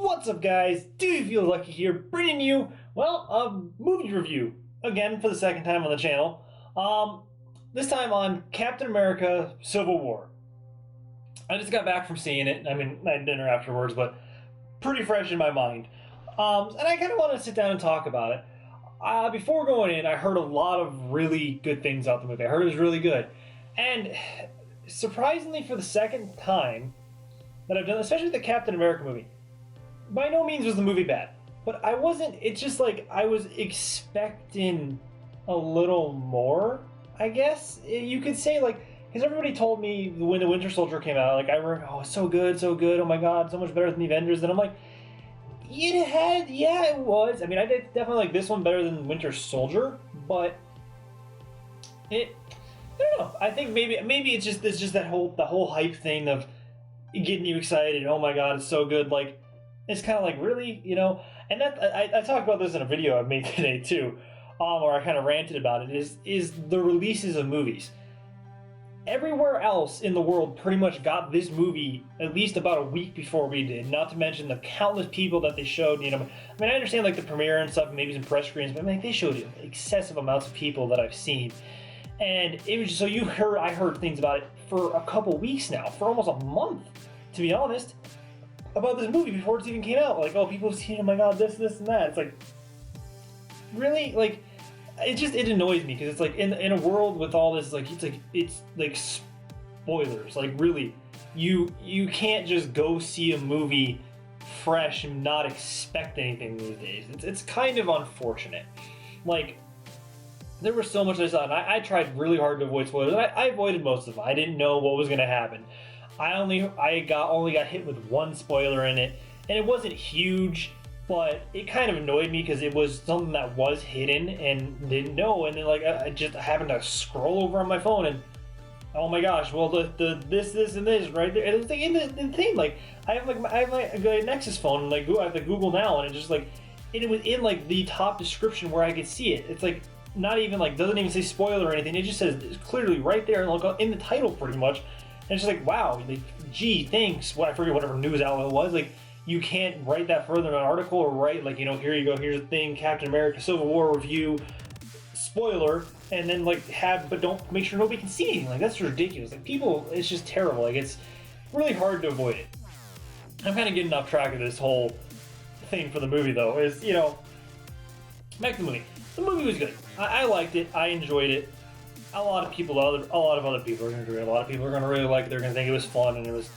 What's up, guys? Do you feel lucky here, bringing you, well, a movie review again for the second time on the channel. This time on Captain America: Civil War. I just got back from seeing it. I mean, I had dinner afterwards, but pretty fresh in my mind. And I kind of want to sit down and talk about it. Before going in, I heard a lot of really good things about the movie. I heard it was really good, and surprisingly, for the second time that I've done, especially the Captain America movie. By no means was the movie bad, but I wasn't, it's just like I was expecting a little more, I guess you could say, like, because everybody told me when the Winter Soldier came out, like, I remember, oh, it's so good, oh my god, so much better than the Avengers, and I'm like, it was, I mean, I did definitely like this one better than Winter Soldier, but I don't know, I think maybe it's just the whole hype thing of getting you excited, oh my god, it's so good, like, it's kind of like, really, and that I talked about this in a video I made today too, or I kind of ranted about it. Is the releases of movies. Everywhere else in the world pretty much got this movie at least about a week before we did. Not to mention the countless people that they showed. I mean, I understand like the premiere and stuff, maybe some press screens, but I mean, they showed excessive amounts of people that I've seen, and it was just, so I heard things about it for a couple weeks now, for almost a month, to be honest, about this movie before it even came out. Like, oh, people have seen, oh my god, this and that. It's like, really, like, it annoys me, because it's like in a world with all this, like, it's like spoilers. Like, really, you can't just go see a movie fresh and not expect anything these days. It's kind of unfortunate. Like, there was so much I saw, and I tried really hard to avoid spoilers. I avoided most of them. I didn't know what was going to happen. I only got hit with one spoiler in it, and it wasn't huge, but it kind of annoyed me because it was something that was hidden and didn't know, and then like I just happened to scroll over on my phone and, oh my gosh, well the this and this right there, and it was like in the thing, like I have a Nexus phone, and like I have the Google Now, and it just like it was in like the top description where I could see it. It's like not even like, doesn't even say spoiler or anything. It just says, it's clearly right there, and like in the title pretty much. And it's just like, wow, like, gee, thanks. I forget whatever news outlet it was. Like, you can't write that further in an article, or write, like, here you go, here's the thing, Captain America Civil War review, spoiler, and then, like, but don't make sure nobody can see anything. Like, that's ridiculous. Like, people, it's just terrible. Like, it's really hard to avoid it. I'm kind of getting off track of this whole thing for the movie, though, is, back to the movie. The movie was good. I liked it. I enjoyed it. A lot of other people are going to do it. A lot of people are going to really like it. They're going to think it was fun, and it was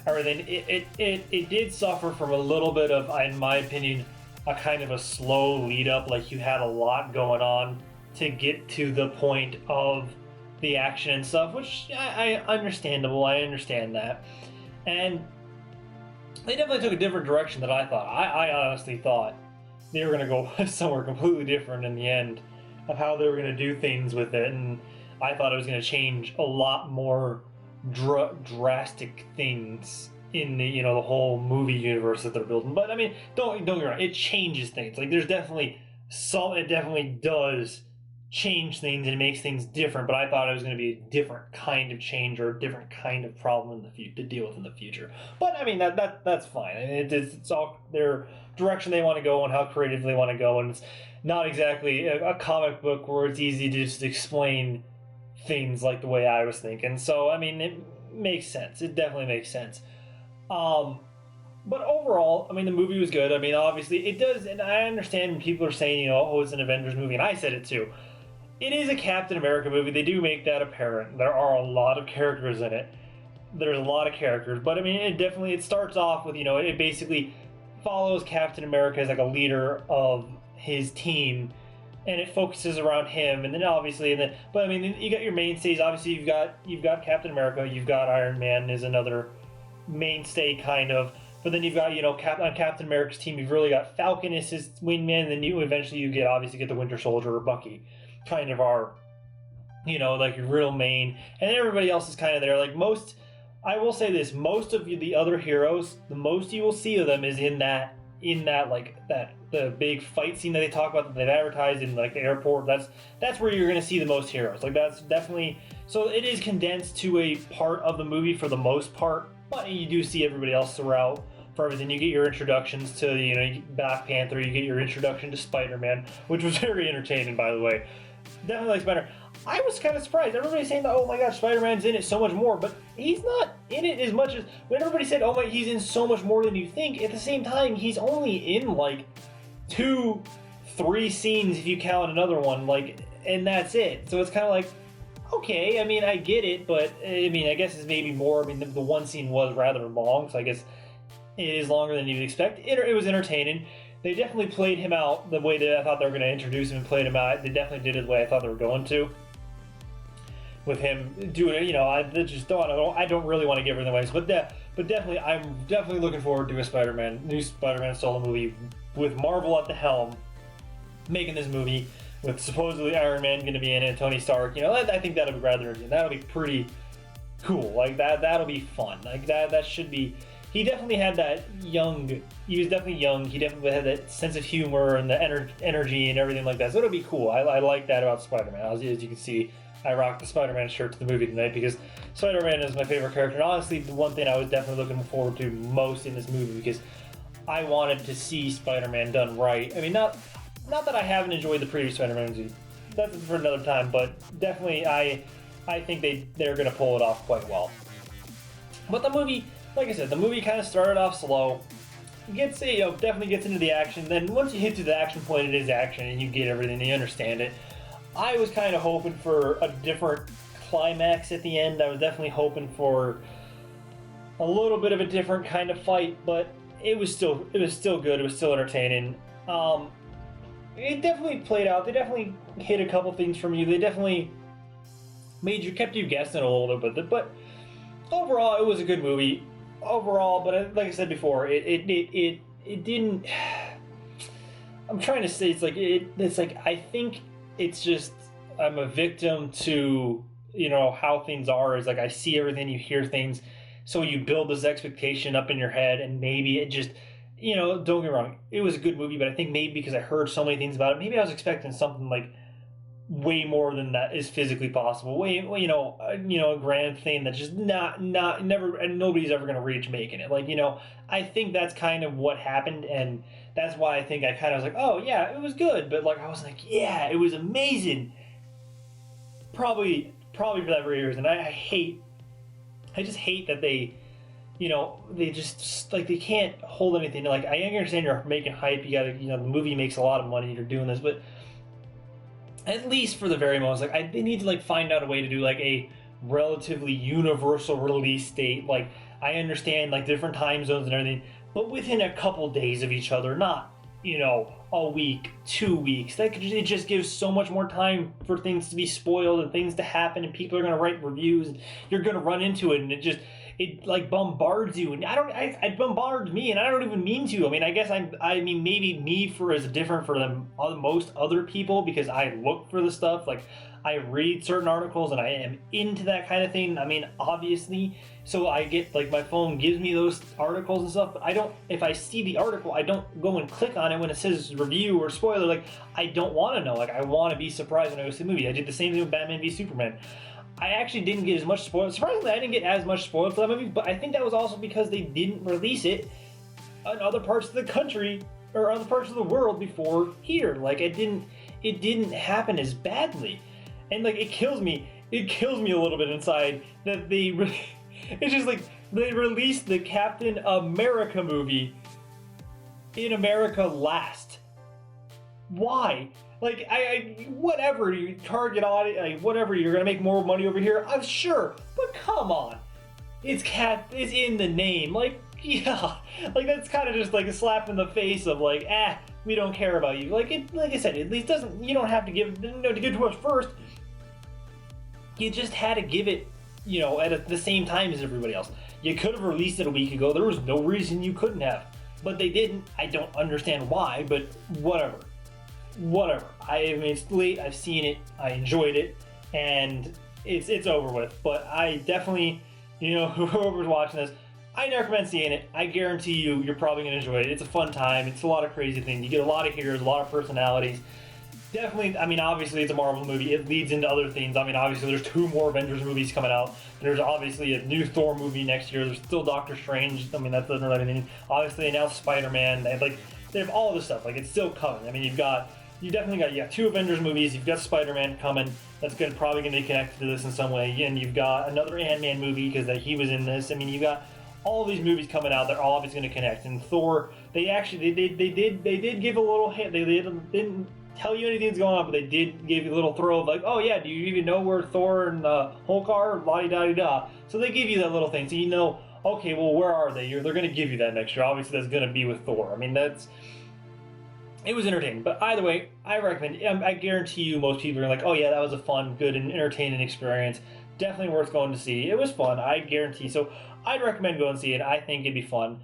everything. It did suffer from a little bit of, in my opinion, a kind of a slow lead up. Like, you had a lot going on to get to the point of the action and stuff, which I understandable. I understand that, and they definitely took a different direction than I thought. I honestly thought they were going to go somewhere completely different in the end of how they were going to do things with it, and I thought it was going to change a lot more drastic things in the the whole movie universe that they're building. But I mean, don't get me wrong, it changes things. Like, there's definitely it definitely does change things and makes things different. But I thought it was going to be a different kind of change, or a different kind of problem in the future to deal with in the future. But I mean, that's fine. I mean, it's all their direction they want to go and how creative they want to go, and it's not exactly a comic book where it's easy to just explain things like the way I was thinking. So I mean, it makes sense. It definitely makes sense. But overall, I mean, the movie was good. I mean, obviously it does, and I understand when people are saying, oh, it's an Avengers movie, and I said it too. It is a Captain America movie. They do make that apparent. There are a lot of characters in it. There's a lot of characters, but I mean, it starts off with, it basically follows Captain America as like a leader of his team, and it focuses around him, and then obviously, but I mean, you got your mainstays. Obviously, you've got Captain America, you've got Iron Man is another mainstay kind of, but then you've got on Captain America's team, you've really got Falcon as his wingman, and then you eventually get the Winter Soldier, or Bucky, kind of are, like your real main, and then everybody else is kind of there. Like, I will say this, most of the other heroes, the most you will see of them is in that the big fight scene that they talk about, that they've advertised in like the airport. That's where you're going to see the most heroes. Like, that's definitely, so it is condensed to a part of the movie for the most part, but you do see everybody else throughout for everything. You get your introductions to, you get Black Panther, you get your introduction to Spider-Man, which was very entertaining, by the way. Definitely like Spider. I was kind of surprised. Everybody's saying, oh my gosh, Spider-Man's in it so much more, but he's not in it as much as, when everybody said, oh my, he's in so much more than you think, at the same time, he's only in like 2-3 scenes if you count another one, like, and that's it. So it's kind of like, okay, I mean, I get it, but I mean, I guess it's maybe more. I mean, the one scene was rather long, so I guess it is longer than you'd expect. It was entertaining. They definitely played him out the way that I thought they were going to introduce him and played him out. They definitely did it the way I thought they were going to. With him doing it, I don't really want to give everything away, but definitely, I'm definitely looking forward to a new Spider-Man solo movie with Marvel at the helm, making this movie with supposedly Iron Man going to be in it, Tony Stark. I think that'll be that'll be pretty cool. Like that'll be fun. Like that should be. He definitely had that young. He was definitely young. He definitely had that sense of humor and the energy and everything like that. So it'll be cool. I like that about Spider-Man. As you can see, I rocked the Spider-Man shirt to the movie tonight because Spider-Man is my favorite character. And honestly, the one thing I was definitely looking forward to most in this movie because I wanted to see Spider-Man done right. I mean, not that I haven't enjoyed the previous Spider-Man movie. That's for another time, but definitely I think they're going to pull it off quite well. But the movie, like I said, the movie kind of started off slow. Definitely gets into the action. Then once you hit to the action point, it is action, and you get everything, and you understand it. I was kind of hoping for a different climax at the end. I was definitely hoping for a little bit of a different kind of fight, but it was still good. It was still entertaining. It definitely played out. They definitely hit a couple things from you. They definitely kept you guessing a little bit. But overall, it was a good movie. Overall, but like I said before, it didn't. I'm trying to say it's like I think it's just I'm a victim to how things are. Is like I see everything, you hear things, so you build this expectation up in your head, and maybe it just. Don't get me wrong, it was a good movie, but I think maybe because I heard so many things about it, maybe I was expecting something like way more than that is physically possible. A grand thing that's just never, and nobody's ever going to reach making it. I think that's kind of what happened, and that's why I think I kind of was like, oh yeah, it was good, but I was like, yeah, it was amazing. Probably for that very reason. I just hate that they just they can't hold anything. I understand you're making hype. You gotta, the movie makes a lot of money. You're doing this, but at least for the very most, they need to find out a way to do a relatively universal release date. I understand different time zones and everything, but within a couple days of each other, not a week, 2 weeks. It just gives so much more time for things to be spoiled and things to happen, and people are gonna write reviews, and you're gonna run into it, and it bombards you, and it bombards me, and I don't even mean to. I mean, I guess maybe me is different for most other people because I look for the stuff. I read certain articles and I am into that kind of thing. I mean, obviously, so I get my phone gives me those articles and stuff, but if I see the article, I don't go and click on it when it says review or spoiler. I don't want to know. I want to be surprised when I go see the movie. I did the same thing with Batman v Superman. I actually didn't get as much spoiled. Surprisingly, I didn't get as much spoiled for that movie, but I think that was also because they didn't release it in other parts of the country or other parts of the world before here. It didn't happen as badly, and it kills me. It kills me a little bit inside that it's just they released the Captain America movie in America last. Why? Whatever, you target audience, whatever, you're gonna make more money over here, I'm sure, but come on. It's in the name, yeah. That's kind of just a slap in the face of we don't care about you. Like I said, at least you don't have to give, to give too much first. You just had to give it, at the same time as everybody else. You could have released it a week ago. There was no reason you couldn't have, but they didn't. I don't understand why, but whatever. I mean, it's late. I've seen it. I enjoyed it, and it's over with. But I definitely, whoever's watching this, I recommend seeing it. I guarantee you're probably gonna enjoy it. It's a fun time. It's a lot of crazy things. You get a lot of heroes, a lot of personalities. definitely, I mean, obviously it's a Marvel movie. It leads into other things. I mean, obviously there's 2 more Avengers movies coming out. There's obviously a new Thor movie next year. There's still Doctor Strange. I mean, that's another thing. Obviously they announced Spider-Man. They have all this stuff. Like, it's still coming. I mean, you definitely got 2 Avengers movies. You've got Spider-Man coming. That's probably going to be connected to this in some way. And you've got another Ant-Man movie because he was in this. I mean, you've got all these movies coming out. They're all obviously going to connect. And Thor, they did give a little hint. They didn't tell you anything's going on, but they did give you a little throw of like, oh yeah, do you even know where Thor and Hulk are? La-di-da-di-da. So they give you that little thing, so you know, okay, well, where are they? They're going to give you that next year. Obviously, that's going to be with Thor. I mean, it was entertaining. But either way, I recommend. I guarantee you, most people are like, oh yeah, that was a fun, good, and entertaining experience. Definitely worth going to see. It was fun. I guarantee. So I'd recommend going and see it. I think it'd be fun.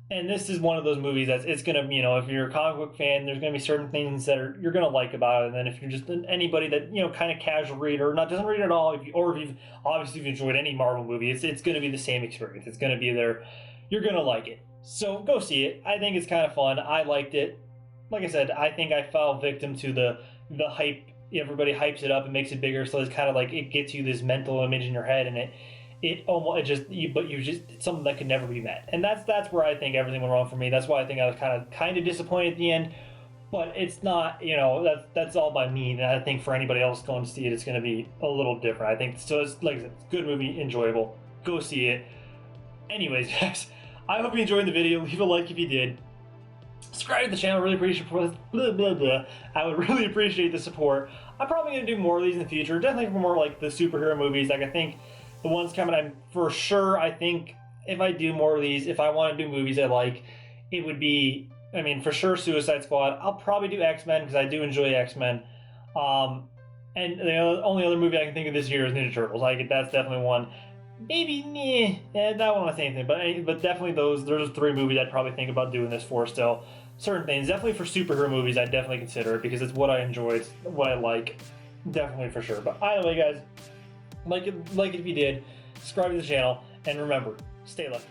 And this is one of those movies that it's gonna, if you're a comic book fan, there's gonna be certain things that you're gonna like about it. And then if you're just anybody that kind of casual reader, doesn't read at all, if you've enjoyed any Marvel movie, it's gonna be the same experience. It's gonna be there. You're gonna like it. So go see it. I think it's kind of fun. I liked it. Like I said, I think I fell victim to the hype. Everybody hypes it up and makes it bigger, so it's kind of like it gets you this mental image in your head, and it's something that could never be met. And that's where I think everything went wrong for me. That's why I think I was kind of disappointed at the end. But it's not, that's all by me. And I think for anybody else going to see it, it's going to be a little different. I think so. It's like I said, good movie, enjoyable. Go see it. Anyways, guys, I hope you enjoyed the video. Leave a like if you did. Subscribe to the channel. Really appreciate I would really appreciate the support. I'm probably going to do more of these in the future. Definitely for more like the superhero movies. Like, I think the ones coming, I think if I do more of these, if I want to do movies I like, it would be, for sure Suicide Squad. I'll probably do X-Men because I do enjoy X-Men. And the only other movie I can think of this year is Ninja Turtles. That's definitely one. Maybe, I don't want to say anything, but definitely those 3 movies I'd probably think about doing this for still. Certain things, definitely for superhero movies, I'd definitely consider it because it's what I enjoy, it's what I like, definitely for sure. But either way, guys, like it if you did, subscribe to the channel, and remember, stay lucky.